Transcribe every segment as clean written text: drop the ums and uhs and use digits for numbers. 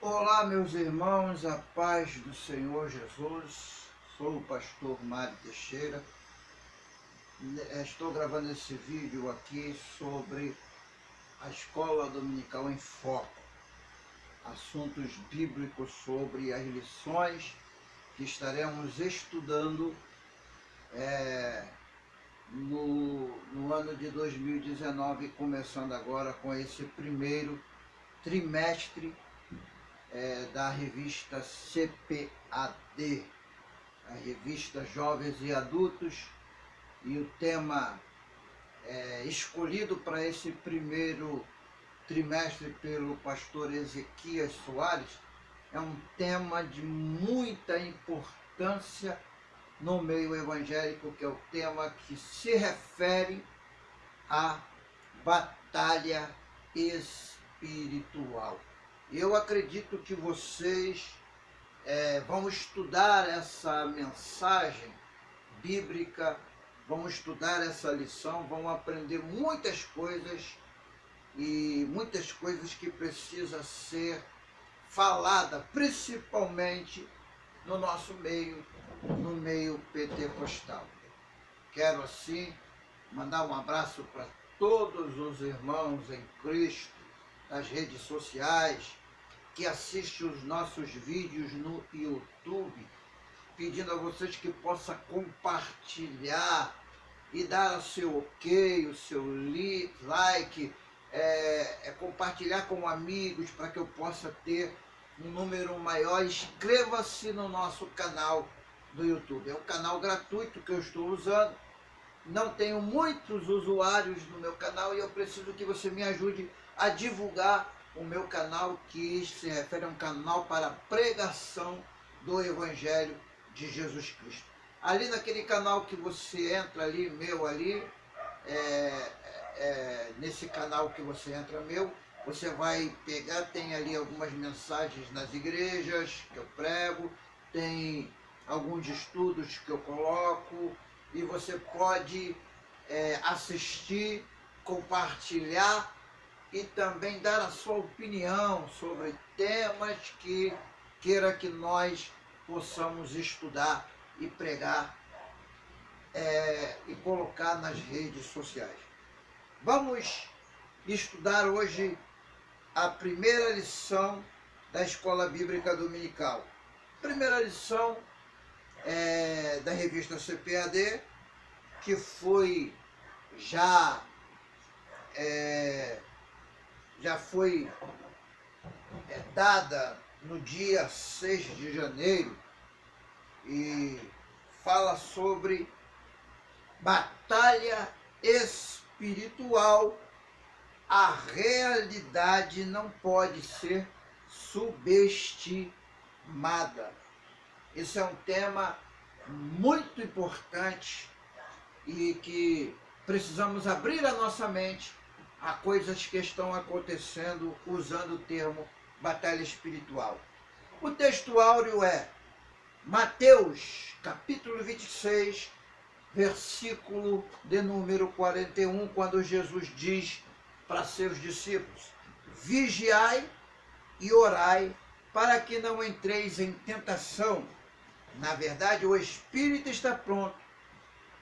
Olá, meus irmãos, a paz do Senhor Jesus. Sou o pastor Mário Teixeira. Estou gravando esse vídeo aqui sobre a Escola Dominical em Foco. Assuntos bíblicos sobre as lições que estaremos estudando no ano de 2019, começando agora com esse primeiro trimestre da revista CPAD, a revista Jovens e Adultos, e o tema escolhido para esse primeiro trimestre pelo pastor Ezequias Soares é um tema de muita importância no meio evangélico, que é o tema que se refere à batalha espiritual. Eu acredito que vocês vão estudar essa mensagem bíblica, vão estudar essa lição, vão aprender muitas coisas e muitas coisas que precisam ser faladas, principalmente no nosso meio, no meio pentecostal. Quero assim mandar um abraço para todos os irmãos em Cristo das redes sociais, que assistem os nossos vídeos no YouTube, pedindo a vocês que possam compartilhar e dar o seu ok, o seu like, compartilhar com amigos para que eu possa ter um número maior. Inscreva-se no nosso canal do YouTube. É um canal gratuito que eu estou usando. Não tenho muitos usuários no meu canal e eu preciso que você me ajude a divulgar o meu canal, que se refere a um canal para pregação do Evangelho de Jesus Cristo. Ali naquele canal que você entra ali, meu ali, nesse canal que você entra meu, você vai pegar, tem ali algumas mensagens nas igrejas que eu prego, tem alguns estudos que eu coloco, e você pode assistir, compartilhar e também dar a sua opinião sobre temas que queira que nós possamos estudar e pregar e colocar nas redes sociais. Vamos estudar hoje a primeira lição da Escola Bíblica Dominical. Primeira lição da revista CPAD, que foi já foi dada no dia 6 de janeiro e fala sobre batalha espiritual. A realidade não pode ser subestimada. Esse é um tema muito importante e que precisamos abrir a nossa mente a coisas que estão acontecendo usando o termo batalha espiritual. O texto áureo é Mateus, capítulo 26, versículo de número 41, quando Jesus diz para seus discípulos: vigiai e orai para que não entreis em tentação. Na verdade, o espírito está pronto,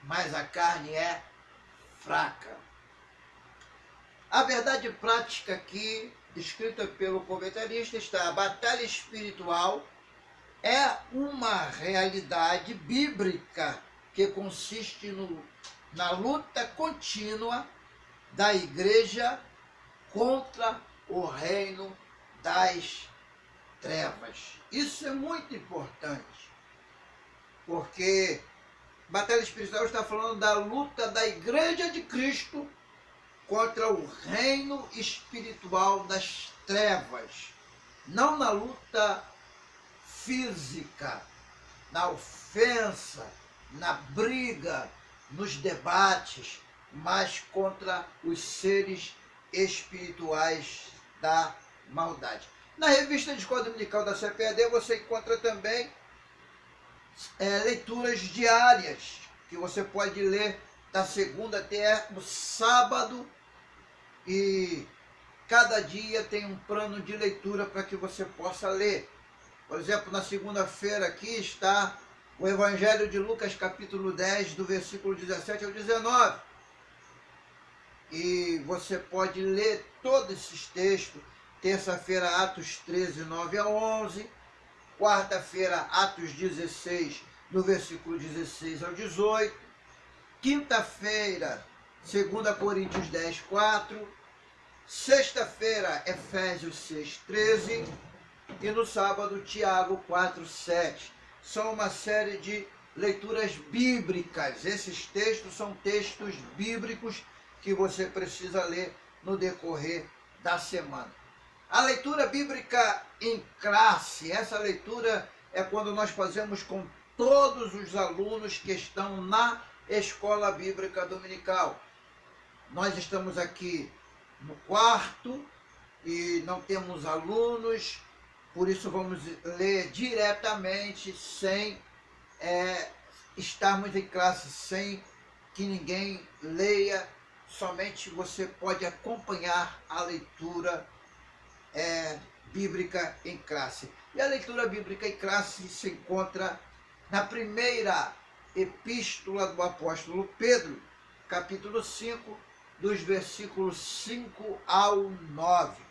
mas a carne é fraca. A verdade prática aqui, descrita pelo comentarista, está: a batalha espiritual é uma realidade bíblica que consiste na luta contínua da igreja contra o reino das trevas. Isso é muito importante, porque batalha espiritual está falando da luta da igreja de Cristo contra o reino espiritual das trevas, não na luta física, na ofensa, na briga, nos debates, mas contra os seres espirituais da maldade. Na revista de Escola Dominical da CPAD você encontra também leituras diárias, que você pode ler da segunda até o sábado, e cada dia tem um plano de leitura para que você possa ler. Por exemplo, na segunda-feira aqui está o Evangelho de Lucas, capítulo 10, do versículo 17 ao 19. E você pode ler todos esses textos. Terça-feira, Atos 13, 9 a 11. Quarta-feira, Atos 16, do versículo 16 ao 18. Quinta-feira, 2 Coríntios 10, 4. Sexta-feira, Efésios 6, 13. E no sábado, Tiago 4, 7. São uma série de leituras bíblicas. Esses textos são textos bíblicos que você precisa ler no decorrer da semana. A leitura bíblica em classe, essa leitura é quando nós fazemos com todos os alunos que estão na Escola Bíblica Dominical. Nós estamos aqui no quarto e não temos alunos, por isso vamos ler diretamente, sem estarmos em classe, sem que ninguém leia, somente você pode acompanhar a leitura bíblica em classe. E a leitura bíblica em classe se encontra na primeira epístola do apóstolo Pedro, capítulo 5, dos versículos 5 ao 9.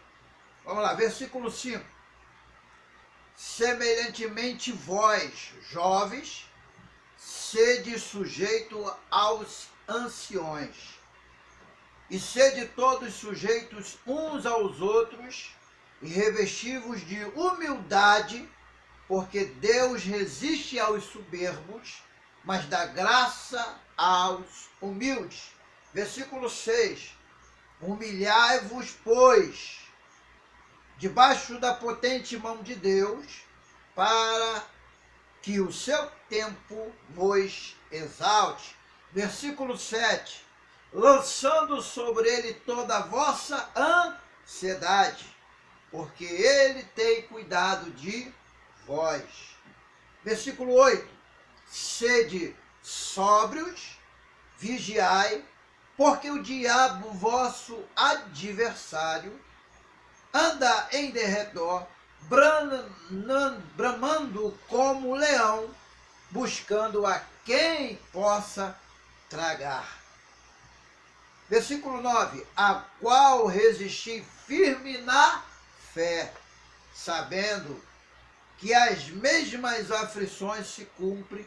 Vamos lá, versículo 5. Semelhantemente vós, jovens, sede sujeito aos anciões, e sede todos sujeitos uns aos outros, e revestivos de humildade, porque Deus resiste aos soberbos, mas dá graça aos humildes. Versículo 6. Humilhai-vos, pois, debaixo da potente mão de Deus, para que o seu tempo vos exalte. Versículo 7. Lançando sobre ele toda a vossa ansiedade, porque ele tem cuidado de vós. Versículo 8. Sede sóbrios, vigiai, porque o diabo, vosso adversário, anda em derredor, bramando como leão, buscando a quem possa tragar. Versículo 9. A qual resisti firme na fé, sabendo que as mesmas aflições se cumprem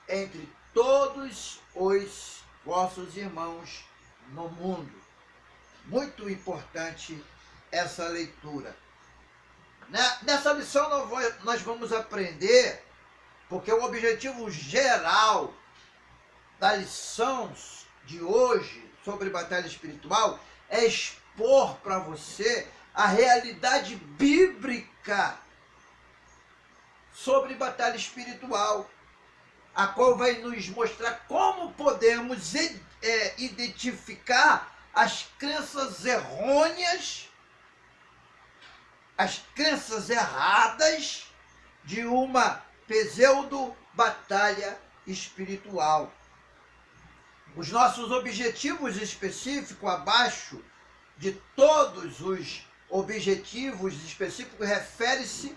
entre todos os vossos irmãos no mundo. Muito importante essa leitura. Nessa lição nós vamos aprender, porque o objetivo geral da lição de hoje sobre batalha espiritual é expor para você a realidade bíblica sobre batalha espiritual, a qual vai nos mostrar como podemos identificar as crenças errôneas, as crenças erradas de uma pseudo-batalha espiritual. Os nossos objetivos específicos, abaixo de todos os objetivos específicos, refere-se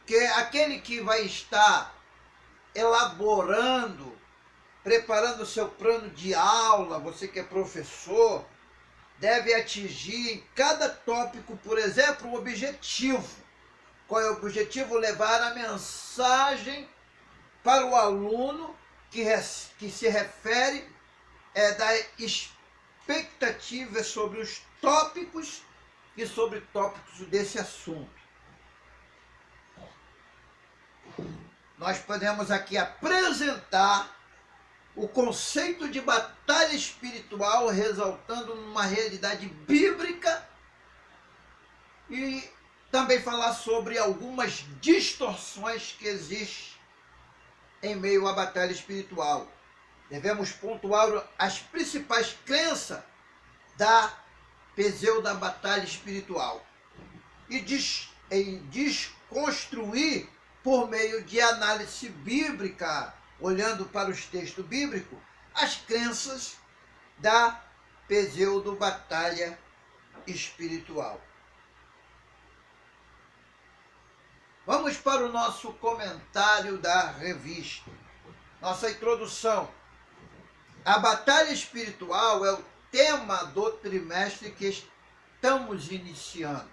que aquele que vai estar elaborando, preparando o seu plano de aula, você que é professor, deve atingir em cada tópico, por exemplo, o objetivo. Qual é o objetivo? Levar a mensagem para o aluno que se refere da expectativa sobre os tópicos e sobre tópicos desse assunto. Nós podemos aqui apresentar o conceito de batalha espiritual, ressaltando uma realidade bíblica, e também falar sobre algumas distorções que existem em meio à batalha espiritual. Devemos pontuar as principais crenças da pseudo batalha espiritual e desconstruir por meio de análise bíblica, olhando para os textos bíblicos, as crenças da pseudo batalha espiritual. Vamos para o nosso comentário da revista. Nossa introdução. A batalha espiritual é o tema do trimestre que estamos iniciando.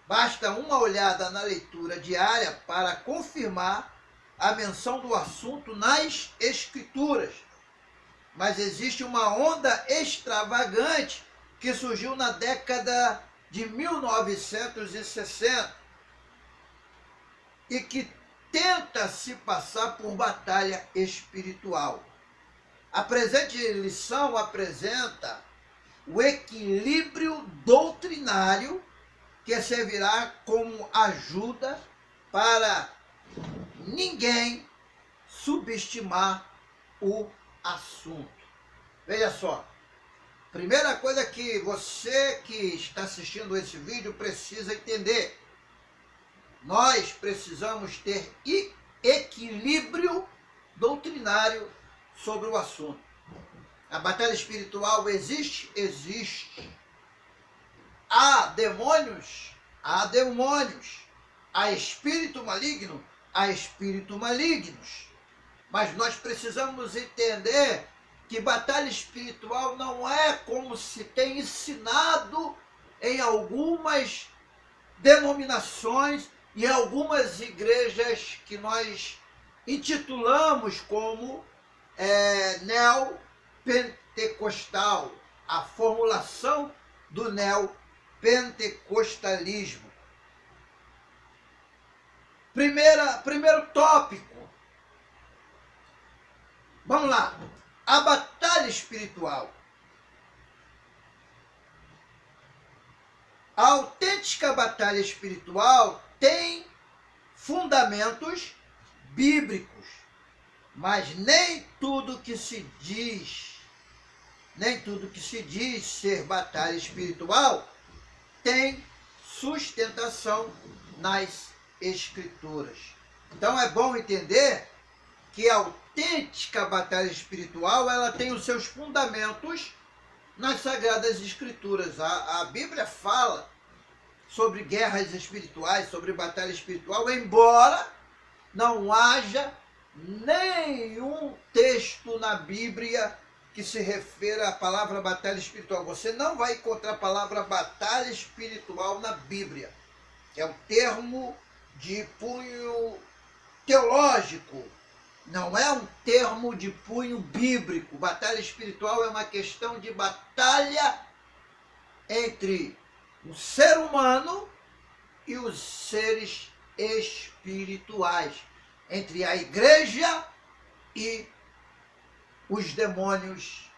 Basta uma olhada na leitura diária para confirmar a menção do assunto nas Escrituras. Mas existe uma onda extravagante que surgiu na década de 1960 e que tenta se passar por batalha espiritual. A presente lição apresenta o equilíbrio doutrinário que servirá como ajuda para ninguém subestimar o assunto. Veja só, primeira coisa que você que está assistindo esse vídeo precisa entender: nós precisamos ter equilíbrio doutrinário sobre o assunto. A batalha espiritual existe? Existe. Há demônios? Há demônios. Há espírito maligno? Há espírito malignos. Mas nós precisamos entender que batalha espiritual não é como se tem ensinado em algumas denominações e algumas igrejas que nós intitulamos como neopentecostal, a formulação do neopentecostalismo. Primeiro tópico. Vamos lá. A batalha espiritual. A autêntica batalha espiritual tem fundamentos bíblicos, mas nem tudo que se diz ser batalha espiritual tem sustentação nas Escrituras. Então é bom entender que a autêntica batalha espiritual ela tem os seus fundamentos nas Sagradas Escrituras. A Bíblia fala sobre guerras espirituais, sobre batalha espiritual, embora não haja nenhum texto na Bíblia que se refira à palavra batalha espiritual. Você não vai encontrar a palavra batalha espiritual na Bíblia. É um termo de cunho teológico, não é um termo de cunho bíblico. Batalha espiritual é uma questão de batalha entre o ser humano e os seres espirituais, entre a igreja e os demônios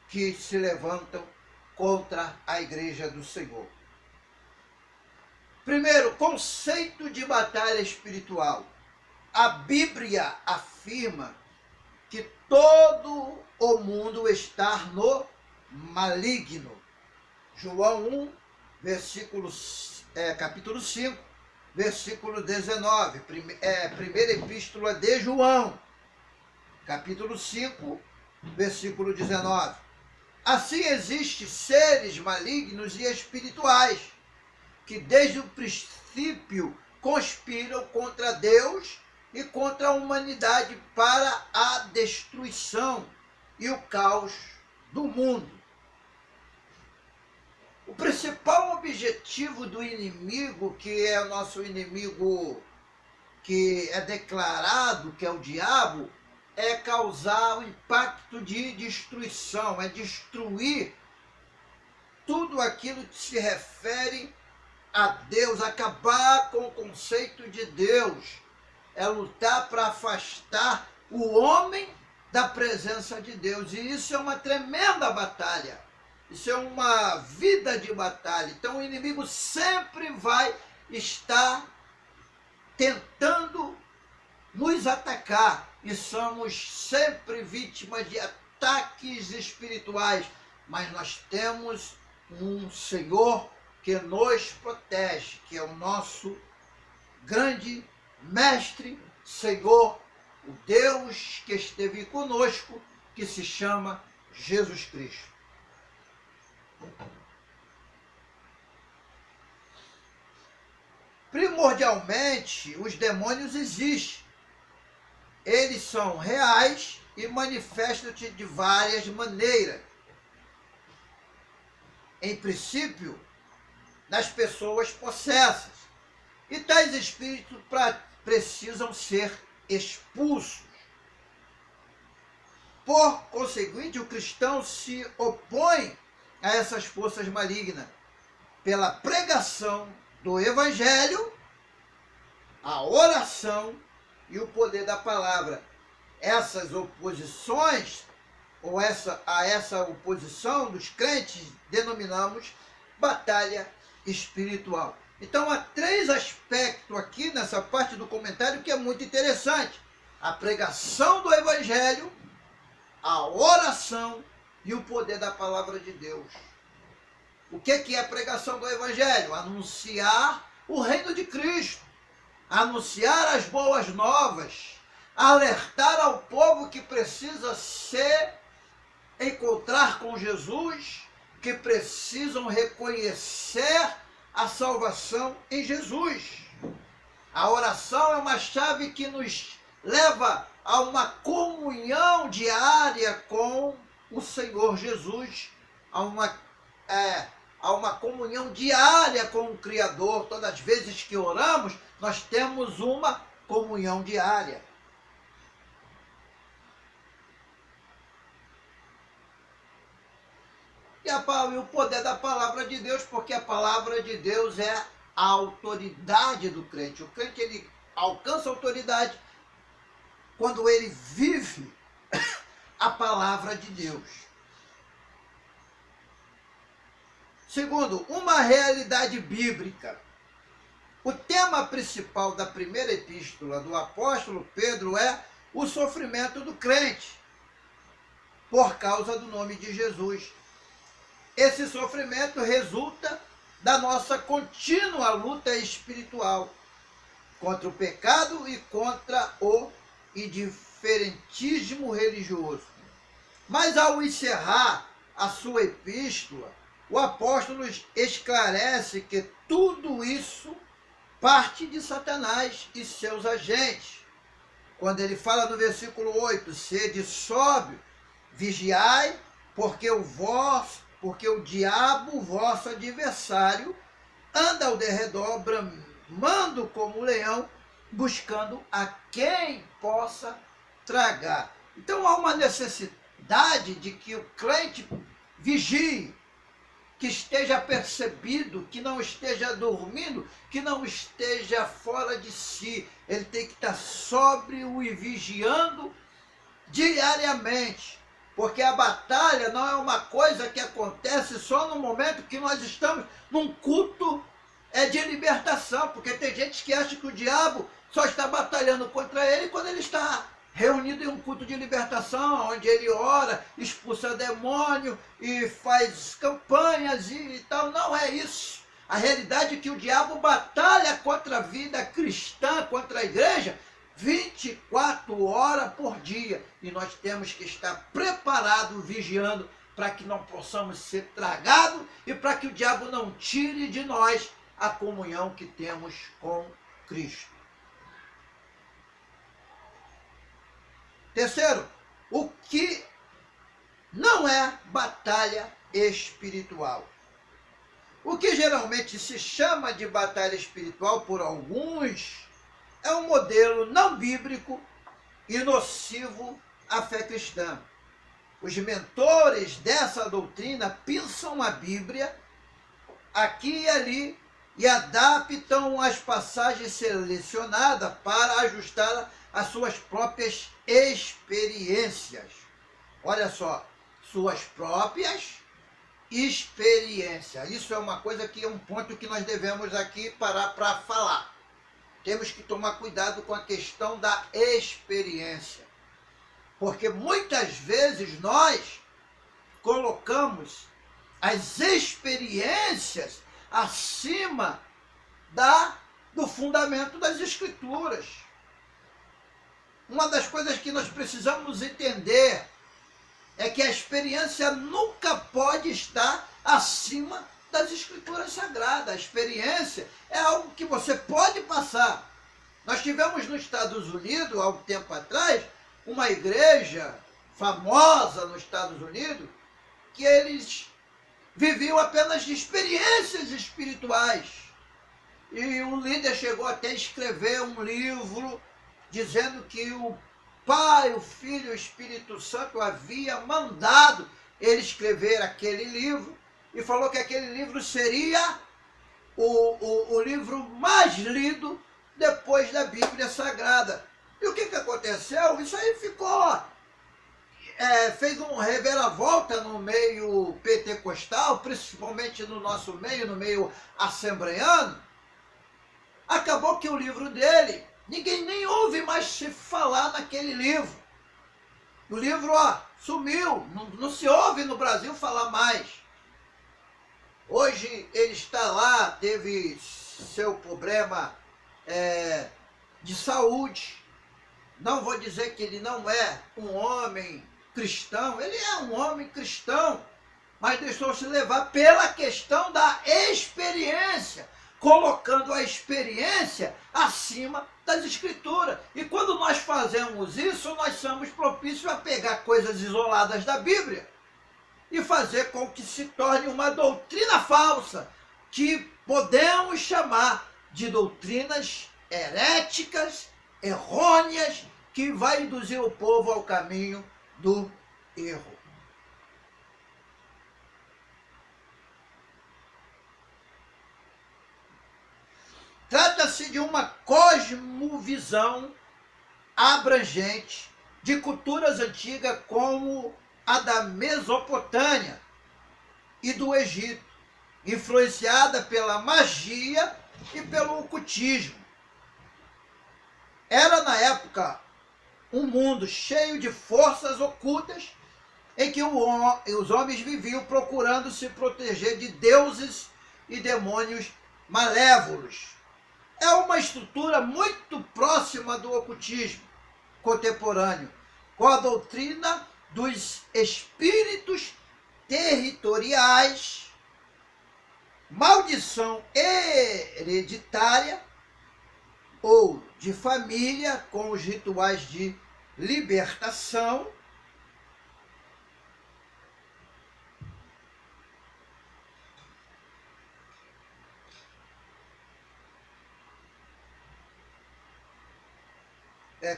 que se levantam contra a igreja do Senhor. Primeiro, conceito de batalha espiritual. A Bíblia afirma que todo o mundo está no maligno. João 1, capítulo 5, versículo 19. Primeira epístola de João, capítulo 5, versículo 19. Assim existem seres malignos e espirituais que desde o princípio conspiram contra Deus e contra a humanidade para a destruição e o caos do mundo. O principal objetivo do inimigo, que é o nosso inimigo que é declarado, que é o diabo, é causar um impacto de destruição, é destruir tudo aquilo que se refere a Deus, acabar com o conceito de Deus, é lutar para afastar o homem da presença de Deus. E isso é uma tremenda batalha, isso é uma vida de batalha. Então o inimigo sempre vai estar tentando nos atacar e somos sempre vítimas de ataques espirituais, mas nós temos um Senhor que nos protege, que é o nosso grande mestre, Senhor, o Deus que esteve conosco, que se chama Jesus Cristo. Primordialmente, os demônios existem. Eles são reais e manifestam-se de várias maneiras. Em princípio, nas pessoas possessas. E tais espíritos precisam ser expulsos. Por conseguinte, o cristão se opõe a essas forças malignas pela pregação do Evangelho, a oração e o poder da palavra. Essas oposições, ou a essa oposição dos crentes, denominamos batalha espiritual. Então há 3 aspectos aqui nessa parte do comentário que é muito interessante: a pregação do Evangelho, a oração e o poder da palavra de Deus. O que é a pregação do Evangelho? Anunciar o reino de Cristo, anunciar as boas novas, alertar ao povo que precisa encontrar com Jesus, que precisam reconhecer a salvação em Jesus. A oração é uma chave que nos leva a uma comunhão diária com o Senhor Jesus, a uma comunhão diária com o Criador. Todas as vezes que oramos, nós temos uma comunhão diária. E o poder da palavra de Deus, porque a palavra de Deus é a autoridade do crente. O crente, ele alcança a autoridade quando ele vive a palavra de Deus. Segundo, uma realidade bíblica. O tema principal da primeira epístola do apóstolo Pedro é o sofrimento do crente, por causa do nome de Jesus. Esse sofrimento resulta da nossa contínua luta espiritual contra o pecado e contra o indiferentismo religioso. Mas ao encerrar a sua epístola, o apóstolo esclarece que tudo isso parte de Satanás e seus agentes. Quando ele fala no versículo 8, sede sóbrio, vigiai, porque o diabo, vosso adversário, anda ao derredor, bramando como um leão, buscando a quem possa tragar. Então há uma necessidade de que o crente vigie, que esteja percebido, que não esteja dormindo, que não esteja fora de si. Ele tem que estar sóbrio e vigiando diariamente. Porque a batalha não é uma coisa que acontece só no momento que nós estamos num culto de libertação. Porque tem gente que acha que o diabo só está batalhando contra ele quando ele está reunido em um culto de libertação, onde ele ora, expulsa demônio e faz campanhas e tal. Não é isso. A realidade é que o diabo batalha contra a vida cristã, contra a igreja, 24 horas por dia. E nós temos que estar preparados, vigiando, para que não possamos ser tragados e para que o diabo não tire de nós a comunhão que temos com Cristo. Terceiro, o que não é batalha espiritual. O que geralmente se chama de batalha espiritual por alguns é um modelo não bíblico e nocivo à fé cristã. Os mentores dessa doutrina pensam a Bíblia aqui e ali e adaptam as passagens selecionadas para ajustar as suas próprias experiências. Olha só, suas próprias experiências. Isso é uma coisa que é um ponto que nós devemos aqui parar para falar. Temos que tomar cuidado com a questão da experiência. Porque muitas vezes nós colocamos as experiências acima do fundamento das Escrituras. Uma das coisas que nós precisamos entender é que a experiência nunca pode estar acima das Escrituras Sagradas. A experiência é algo que você pode passar. Nós tivemos nos Estados Unidos, há um tempo atrás, uma igreja famosa nos Estados Unidos, que eles viviam apenas de experiências espirituais. E um líder chegou até a escrever um livro dizendo que o Pai, o Filho e o Espírito Santo havia mandado ele escrever aquele livro e falou que aquele livro seria o livro mais lido depois da Bíblia Sagrada. E o que aconteceu? Isso aí ficou... fez um reviravolta no meio pentecostal, principalmente no nosso meio, no meio assembleiano. Acabou que o livro dele, ninguém nem ouve mais se falar naquele livro. O livro, sumiu, não se ouve no Brasil falar mais. Hoje ele está lá, teve seu problema de saúde. Não vou dizer que ele não é um homem cristão, ele é um homem cristão, mas deixou-se levar pela questão da experiência, colocando a experiência acima das Escrituras. E quando nós fazemos isso, nós somos propícios a pegar coisas isoladas da Bíblia e fazer com que se torne uma doutrina falsa, que podemos chamar de doutrinas heréticas, errôneas, que vai induzir o povo ao caminho do erro. Trata-se de uma cosmovisão abrangente de culturas antigas como a da Mesopotâmia e do Egito, influenciada pela magia e pelo ocultismo. Era, na época, um mundo cheio de forças ocultas em que os homens viviam procurando se proteger de deuses e demônios malévolos. É uma estrutura muito próxima do ocultismo contemporâneo, com a doutrina dos espíritos territoriais, maldição hereditária ou de família, com os rituais de libertação,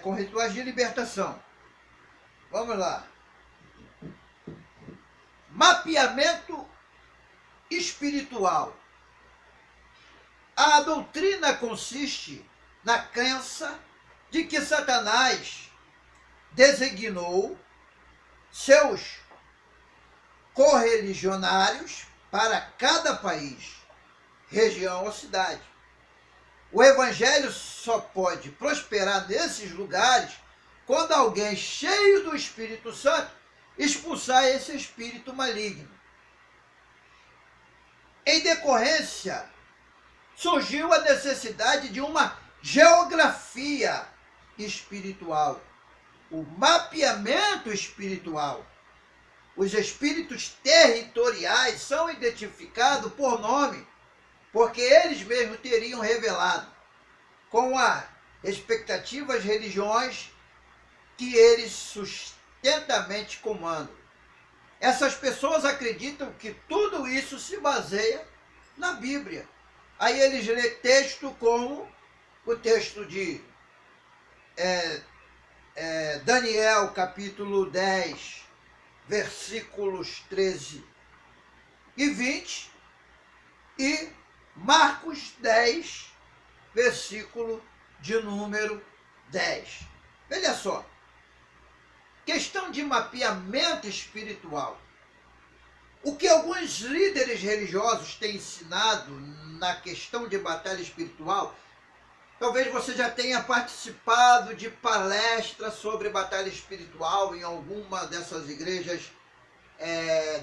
com rituais de libertação. Vamos lá. Mapeamento espiritual. A doutrina consiste na crença de que Satanás designou seus correligionários para cada país, região ou cidade. O evangelho só pode prosperar nesses lugares quando alguém cheio do Espírito Santo expulsar esse espírito maligno. Em decorrência, surgiu a necessidade de uma geografia espiritual, o mapeamento espiritual. Os espíritos territoriais são identificados por nome, porque eles mesmos teriam revelado, com as expectativas religiões que eles sustentamente comandam. Essas pessoas acreditam que tudo isso se baseia na Bíblia. Aí eles lêem texto como o texto de Daniel, capítulo 10, versículos 13 e 20, e Marcos 10, versículo de número 10. Veja só, questão de mapeamento espiritual. O que alguns líderes religiosos têm ensinado na questão de batalha espiritual, talvez você já tenha participado de palestras sobre batalha espiritual em alguma dessas igrejas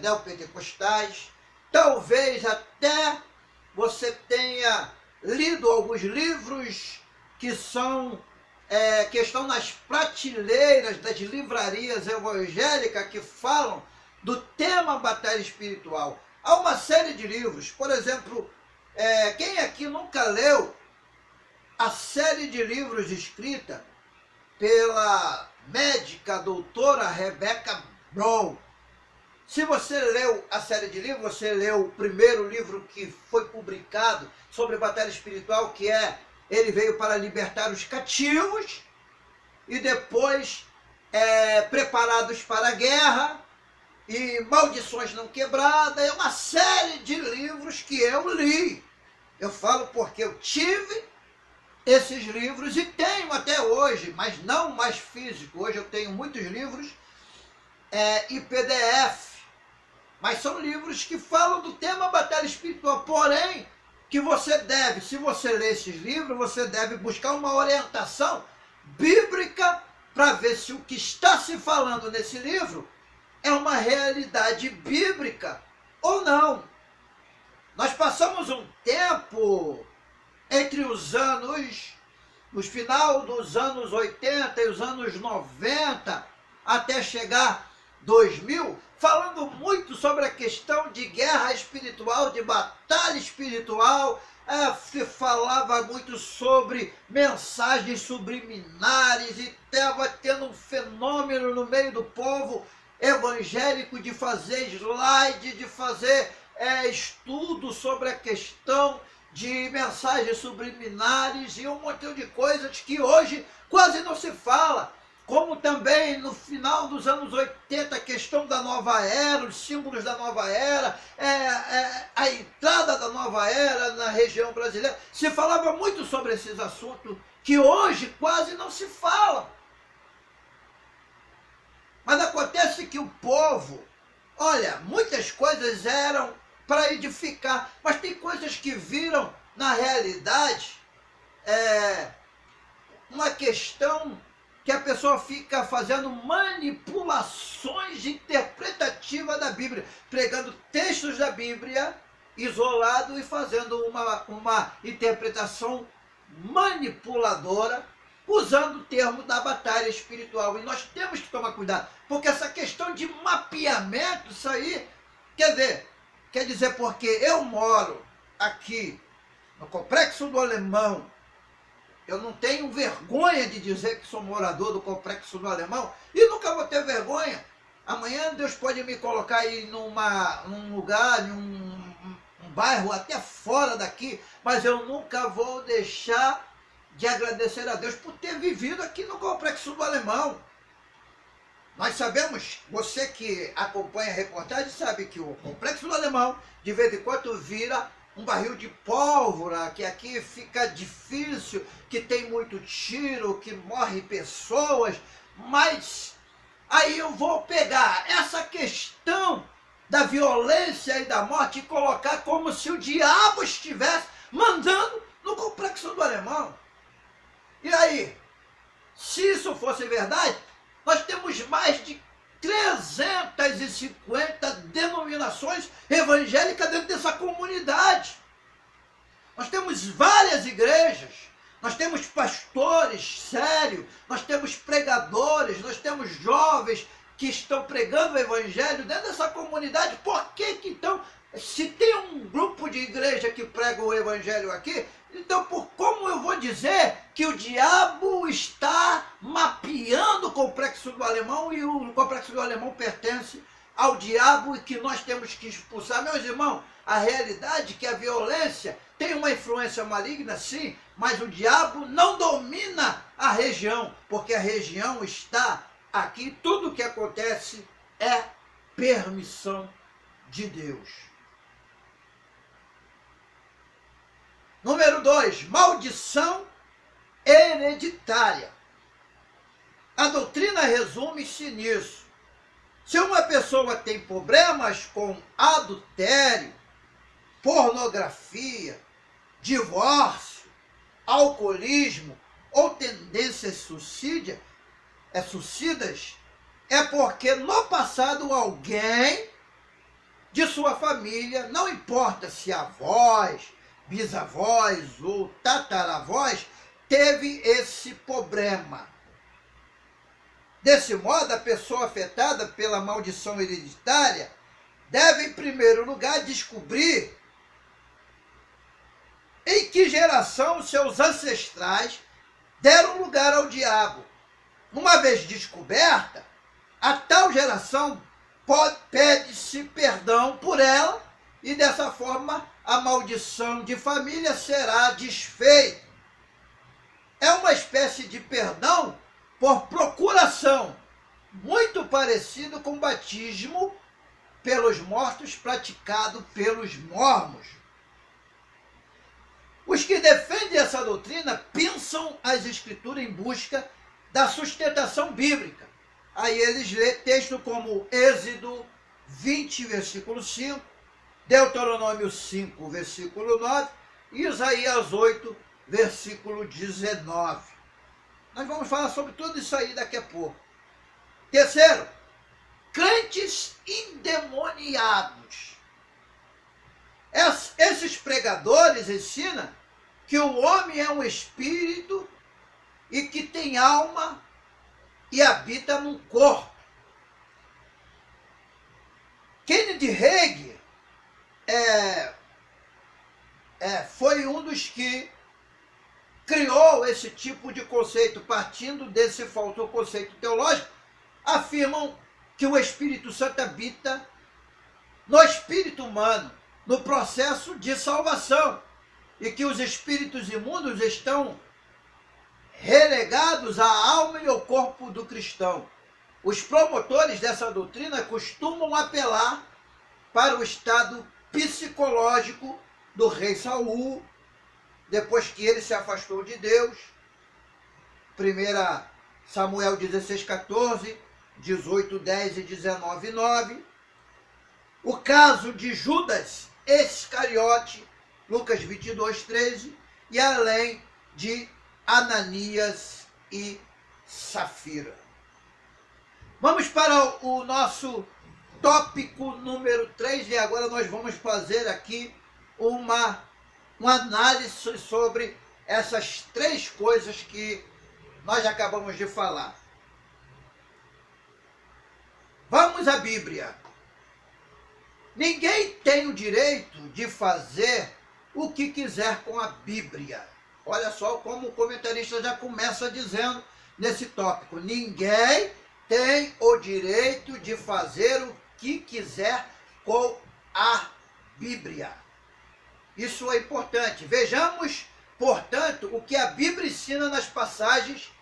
neopentecostais. Talvez até você tenha lido alguns livros que estão nas prateleiras das livrarias evangélicas que falam do tema batalha espiritual. Há uma série de livros, por exemplo, quem aqui nunca leu a série de livros escrita pela médica doutora Rebecca Brown? Se você leu a série de livros, você leu o primeiro livro que foi publicado sobre batalha espiritual, que é Ele Veio para Libertar os Cativos, e depois Preparados para a Guerra, e Maldições Não Quebradas. É uma série de livros que eu li. Eu falo porque eu tive esses livros e tenho até hoje, mas não mais físico. Hoje eu tenho muitos livros e PDF. Mas são livros que falam do tema batalha espiritual. Porém, que você deve, se você ler esses livros, você deve buscar uma orientação bíblica para ver se o que está se falando nesse livro é uma realidade bíblica ou não. Nós passamos um tempo entre nos final dos anos 80 e os anos 90, até chegar 2000, falando muito sobre a questão de guerra espiritual, de batalha espiritual. Se falava muito sobre mensagens subliminares e estava tendo um fenômeno no meio do povo evangélico de fazer slide, de fazer estudo sobre a questão de mensagens subliminares e um montão de coisas que hoje quase não se fala. Como também no final dos anos 80, a questão da nova era, os símbolos da nova era, a entrada da nova era na região brasileira. Se falava muito sobre esses assuntos que hoje quase não se fala. Mas acontece que o povo, olha, muitas coisas eram para edificar, mas tem coisas que viram, na realidade, uma questão que a pessoa fica fazendo manipulações interpretativas da Bíblia, pregando textos da Bíblia isolado e fazendo uma interpretação manipuladora, usando o termo da batalha espiritual. E nós temos que tomar cuidado, porque essa questão de mapeamento, isso aí, quer dizer, porque eu moro aqui no Complexo do Alemão, eu não tenho vergonha de dizer que sou morador do Complexo do Alemão e nunca vou ter vergonha. Amanhã Deus pode me colocar aí num lugar, num bairro até fora daqui, mas eu nunca vou deixar de agradecer a Deus por ter vivido aqui no Complexo do Alemão. Nós sabemos, você que acompanha a reportagem sabe que o Complexo do Alemão de vez em quando vira um barril de pólvora, que aqui fica difícil, que tem muito tiro, que morre pessoas, mas aí eu vou pegar essa questão da violência e da morte e colocar como se o diabo estivesse mandando no Complexo do Alemão. E aí, se isso fosse verdade, nós temos mais de 350 denominações evangélicas dentro dessa comunidade. Nós temos várias igrejas, nós temos pastores sérios, nós temos pregadores, nós temos jovens que estão pregando o evangelho dentro dessa comunidade. Por que então, se tem um grupo de igreja que prega o evangelho aqui, então como eu vou dizer que o diabo está mapeando o Complexo do Alemão e o Complexo do Alemão pertence ao diabo e que nós temos que expulsar? Meus irmãos, a realidade é que a violência tem uma influência maligna, sim, mas o diabo não domina a região, porque a região está aqui. Tudo o que acontece é permissão de Deus. Número 2, maldição hereditária. A doutrina resume-se nisso. Se uma pessoa tem problemas com adultério, pornografia, divórcio, alcoolismo ou tendências suicidas, é porque no passado alguém de sua família, não importa se avós, bisavós ou tataravós, teve esse problema. Desse modo, a pessoa afetada pela maldição hereditária deve, em primeiro lugar, descobrir em que geração seus ancestrais deram lugar ao diabo. Uma vez descoberta, a tal geração pede-se perdão por ela e, dessa forma, a maldição de família será desfeita. É uma espécie de perdão por procuração, muito parecido com o batismo pelos mortos praticado pelos mormons. Os que defendem essa doutrina pensam as escrituras em busca da sustentação bíblica. Aí eles lêem texto como Êxodo 20, versículo 5, Deuteronômio 5, versículo 9 e Isaías 8, versículo 19. Nós vamos falar sobre tudo isso aí daqui a pouco. Terceiro, crentes endemoniados. Esses pregadores ensinam que o homem é um espírito e que tem alma e habita num corpo. Kenneth Hagin foi um dos que criou esse tipo de conceito. Partindo desse falso conceito teológico, afirmam que o Espírito Santo habita no espírito humano, no processo de salvação, e que os espíritos imundos estão relegados à alma e ao corpo do cristão. Os promotores dessa doutrina costumam apelar para o estado psicológico do rei Saul, depois que ele se afastou de Deus. 1 Samuel 16,14, 18,10 e 19,9. O caso de Judas Iscariote, Lucas 22,13, e além de Ananias e Safira. Vamos para o nosso tópico número 3, e agora nós vamos fazer aqui uma análise sobre essas três coisas que nós acabamos de falar. Vamos à Bíblia. Ninguém tem o direito de fazer o que quiser com a Bíblia. Olha só como o comentarista já começa dizendo nesse tópico. Ninguém tem o direito de fazer o que quiser com a Bíblia. Isso é importante. Vejamos, portanto, o que a Bíblia ensina nas passagens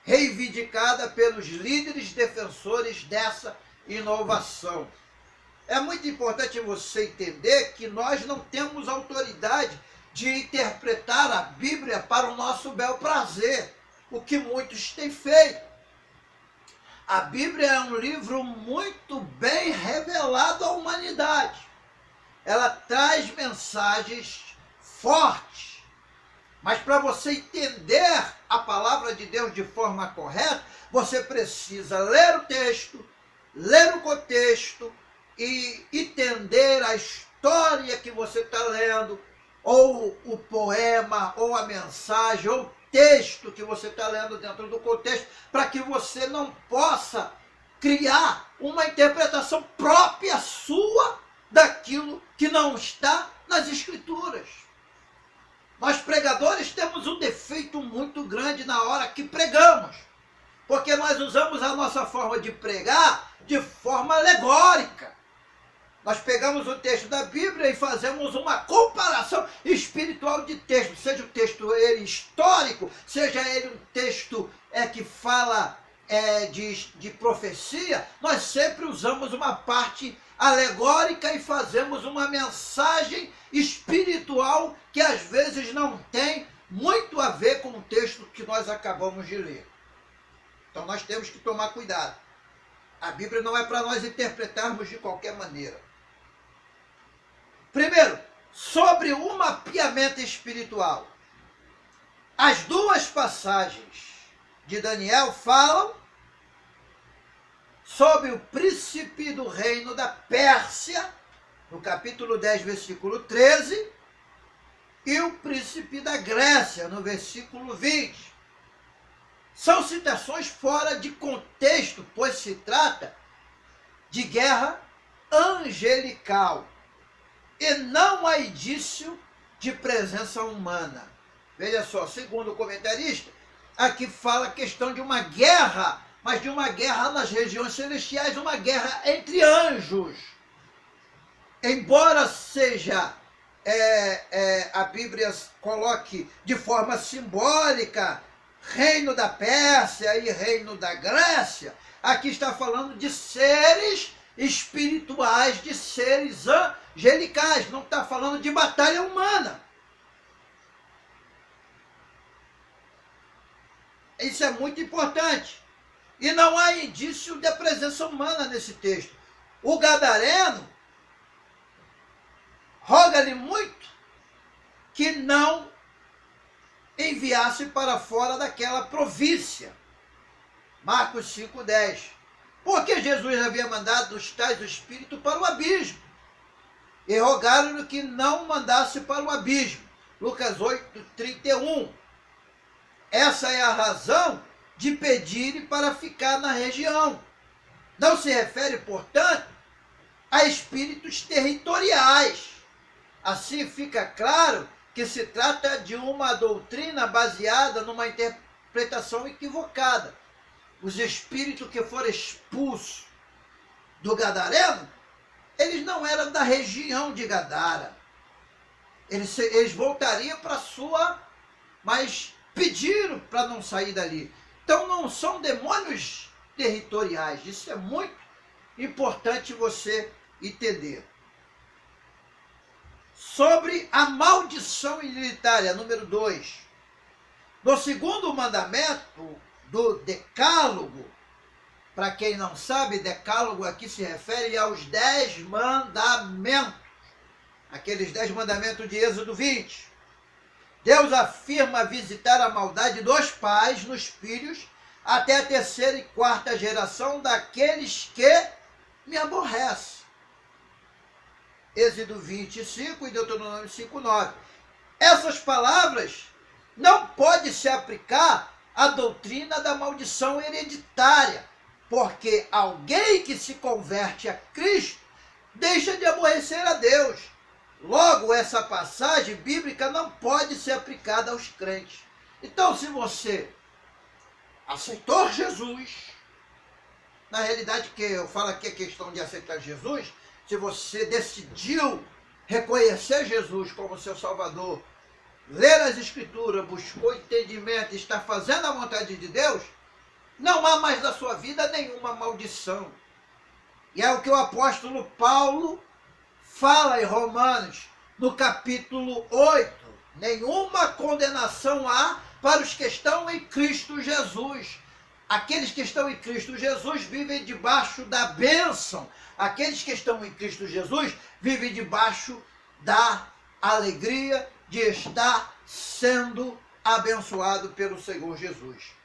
reivindicadas pelos líderes defensores dessa inovação. É muito importante você entender que nós não temos autoridade de interpretar a Bíblia para o nosso bel prazer, o que muitos têm feito. A Bíblia é um livro muito bem revelado à humanidade. Ela traz mensagens fortes, mas para você entender a palavra de Deus de forma correta, você precisa ler o texto, ler o contexto e entender a história que você está lendo, ou o poema, ou a mensagem, ou o texto que você está lendo dentro do contexto, para que você não possa criar uma interpretação própria sua daquilo que não está nas Escrituras. Nós pregadores temos um defeito muito grande na hora que pregamos, porque nós usamos a nossa forma de pregar de forma alegórica. Nós pegamos o texto da Bíblia e fazemos uma comparação espiritual de texto, seja o texto ele histórico, seja ele um texto que fala de profecia. Nós sempre usamos uma parte alegórica e fazemos uma mensagem espiritual que às vezes não tem muito a ver com o texto que nós acabamos de ler. Então nós temos que tomar cuidado. A Bíblia não é para nós interpretarmos de qualquer maneira. Primeiro, sobre o mapeamento espiritual. As duas passagens de Daniel falam sobre o príncipe do reino da Pérsia, no capítulo 10, versículo 13, e o príncipe da Grécia, no versículo 20. São citações fora de contexto, pois se trata de guerra angelical e não há indício de presença humana. Veja só, segundo o comentarista, aqui fala a questão de uma guerra, mas de uma guerra nas regiões celestiais, uma guerra entre anjos. Embora seja, a Bíblia coloque de forma simbólica reino da Pérsia e reino da Grécia, aqui está falando de seres espirituais, de seres angelicais, não está falando de batalha humana. Isso é muito importante. E não há indício de presença humana nesse texto. O gadareno roga-lhe muito que não enviasse para fora daquela província. Marcos 5,10. Porque Jesus havia mandado os tais espíritos para o abismo. E rogaram-lhe que não mandasse para o abismo. Lucas 8,31. Essa é a razão de pedirem para ficar na região. Não se refere, portanto, a espíritos territoriais. Assim fica claro que se trata de uma doutrina baseada numa interpretação equivocada. Os espíritos que foram expulsos do Gadareno, eles não eram da região de Gadara. Eles voltariam para a sua, mas pediram para não sair dali. Então não são demônios territoriais. Isso é muito importante você entender. Sobre a maldição hereditária, número 2. No segundo mandamento do Decálogo, para quem não sabe, Decálogo aqui se refere aos 10 mandamentos. Aqueles 10 mandamentos de Êxodo 20. Deus afirma visitar a maldade dos pais nos filhos até a terceira e quarta geração daqueles que me aborrecem. Êxodo 25 e Deuteronômio 5,9. Essas palavras não podem se aplicar à doutrina da maldição hereditária, porque alguém que se converte a Cristo deixa de aborrecer a Deus. Logo, essa passagem bíblica não pode ser aplicada aos crentes. Então, se você aceitou Jesus, na realidade que eu falo aqui a questão de aceitar Jesus, se você decidiu reconhecer Jesus como seu Salvador, ler as Escrituras, buscou entendimento e está fazendo a vontade de Deus, não há mais na sua vida nenhuma maldição. E é o que o apóstolo Paulo fala em Romanos, no capítulo 8, nenhuma condenação há para os que estão em Cristo Jesus. Aqueles que estão em Cristo Jesus vivem debaixo da bênção. Aqueles que estão em Cristo Jesus vivem debaixo da alegria de estar sendo abençoado pelo Senhor Jesus.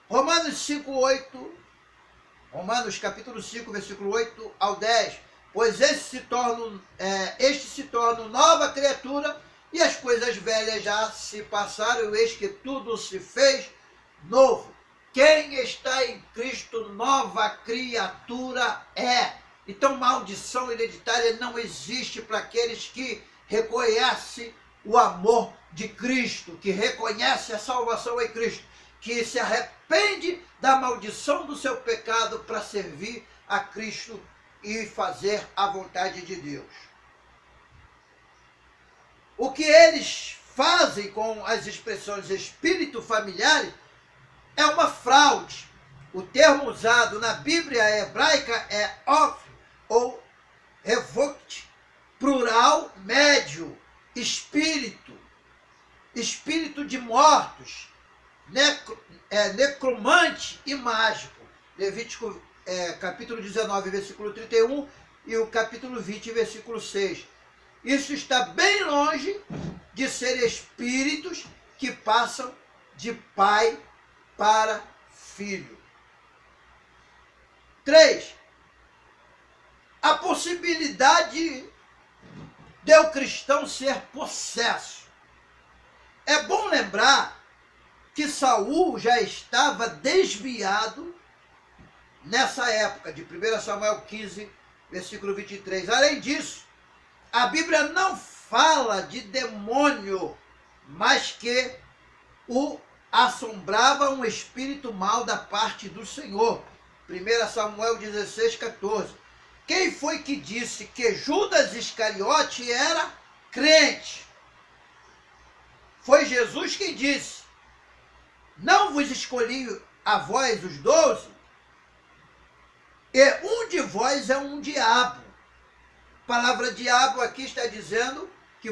Romanos 5,8, Romanos capítulo 5, versículo 8 ao 10. Pois este se torna nova criatura, e as coisas velhas já se passaram, e eis que tudo se fez novo. Quem está em Cristo, nova criatura é. Então, maldição hereditária não existe para aqueles que reconhecem o amor de Cristo, que reconhecem a salvação em Cristo, que se arrepende da maldição do seu pecado para servir a Cristo e fazer a vontade de Deus. O que eles fazem com as expressões espírito familiar é uma fraude. O termo usado na Bíblia hebraica é of, ou revoct, plural médio, espírito de mortos, necromante e mágico. Levítico capítulo 19, versículo 31 e o capítulo 20, versículo 6. Isso está bem longe de ser espíritos que passam de pai para filho. 3. A possibilidade de o cristão ser possesso. É bom lembrar que Saul já estava desviado nessa época, de 1 Samuel 15, versículo 23. Além disso, a Bíblia não fala de demônio, mas que o assombrava um espírito mau da parte do Senhor. 1 Samuel 16, 14. Quem foi que disse que Judas Iscariote era crente? Foi Jesus quem disse: não vos escolhi a vós os 12, e um de vós é um diabo. A palavra diabo aqui está dizendo que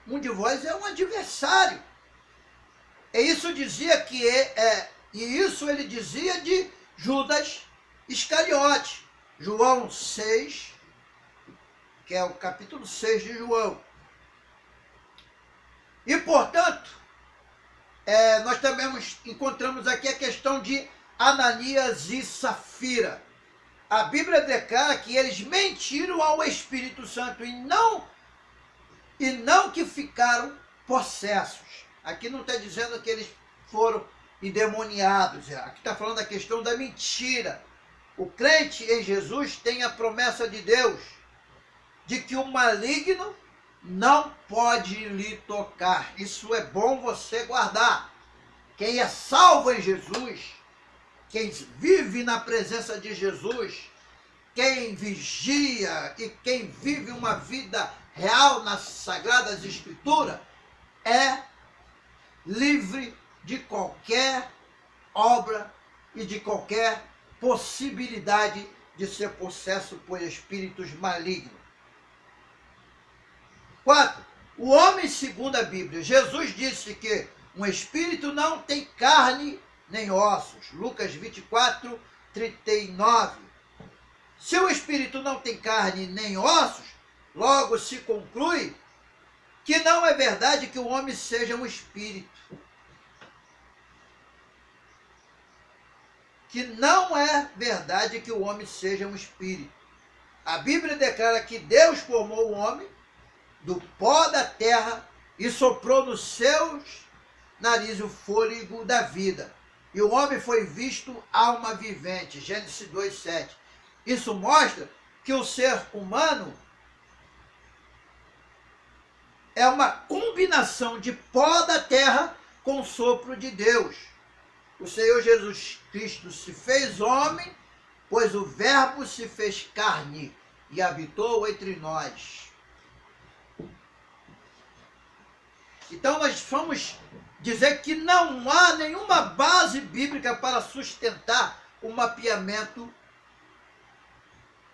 um de vós é um adversário. E isso dizia e isso ele dizia de Judas Iscariote. João 6, que é o capítulo 6 de João. E, portanto, nós também encontramos aqui a questão de Ananias e Safira. A Bíblia declara que eles mentiram ao Espírito Santo e não que ficaram possessos. Aqui não está dizendo que eles foram endemoniados. Aqui está falando da questão da mentira. O crente em Jesus tem a promessa de Deus de que o maligno não pode lhe tocar. Isso é bom você guardar. Quem é salvo em Jesus, quem vive na presença de Jesus, quem vigia e quem vive uma vida real nas Sagradas Escrituras, é livre de qualquer obra e de qualquer possibilidade de ser possesso por espíritos malignos. 4. O homem segundo a Bíblia. Jesus disse que um espírito não tem carne nem ossos. Lucas 24, 39. Se o espírito não tem carne nem ossos, logo se conclui que não é verdade que o homem seja um espírito. Que não é verdade que o homem seja um espírito. A Bíblia declara que Deus formou o homem do pó da terra e soprou nos seus narizes o fôlego da vida. E o homem foi visto alma vivente. Gênesis 2:7. Isso mostra que o ser humano é uma combinação de pó da terra com o sopro de Deus. O Senhor Jesus Cristo se fez homem, pois o Verbo se fez carne e habitou entre nós. Então nós vamos dizer que não há nenhuma base bíblica para sustentar o mapeamento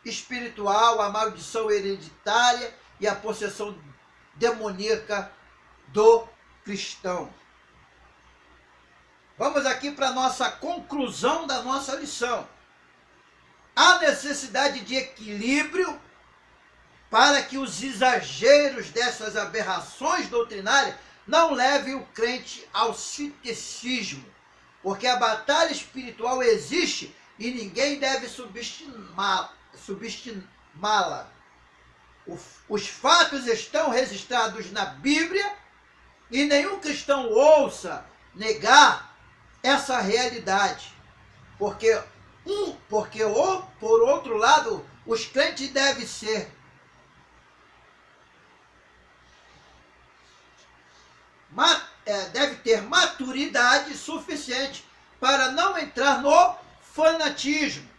espiritual, a maldição hereditária e a possessão demoníaca do cristão. Vamos aqui para a nossa conclusão da nossa lição. Há necessidade de equilíbrio para que os exageros dessas aberrações doutrinárias não levem o crente ao ceticismo, porque a batalha espiritual existe e ninguém deve subestimá-la. Os fatos estão registrados na Bíblia e nenhum cristão ousa negar essa realidade, porque por outro lado, os crentes devem ter maturidade suficiente para não entrar no fanatismo,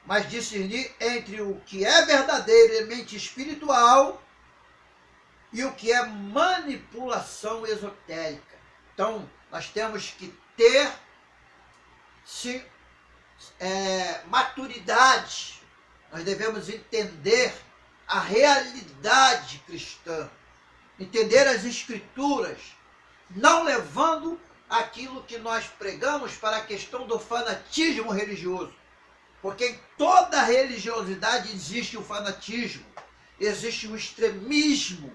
mas discernir entre o que é verdadeiramente espiritual e o que é manipulação esotérica. Então, nós temos que ter maturidade. Nós devemos entender a realidade cristã, entender as Escrituras, não levando aquilo que nós pregamos para a questão do fanatismo religioso. Porque em toda religiosidade existe o fanatismo, existe o extremismo.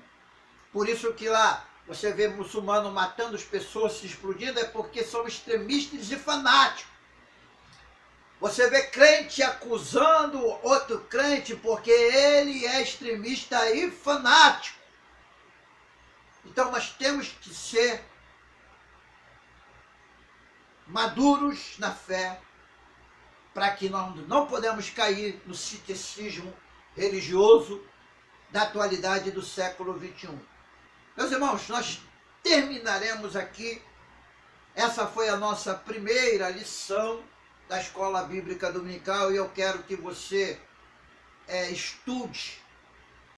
Por isso que lá você vê muçulmano matando as pessoas, se explodindo, é porque são extremistas e fanáticos. Você vê crente acusando outro crente porque ele é extremista e fanático. Então nós temos que ser maduros na fé, para que nós não podemos cair no ceticismo religioso da atualidade do século XXI. Meus irmãos, nós terminaremos aqui. Essa foi a nossa primeira lição da Escola Bíblica Dominical e eu quero que você estude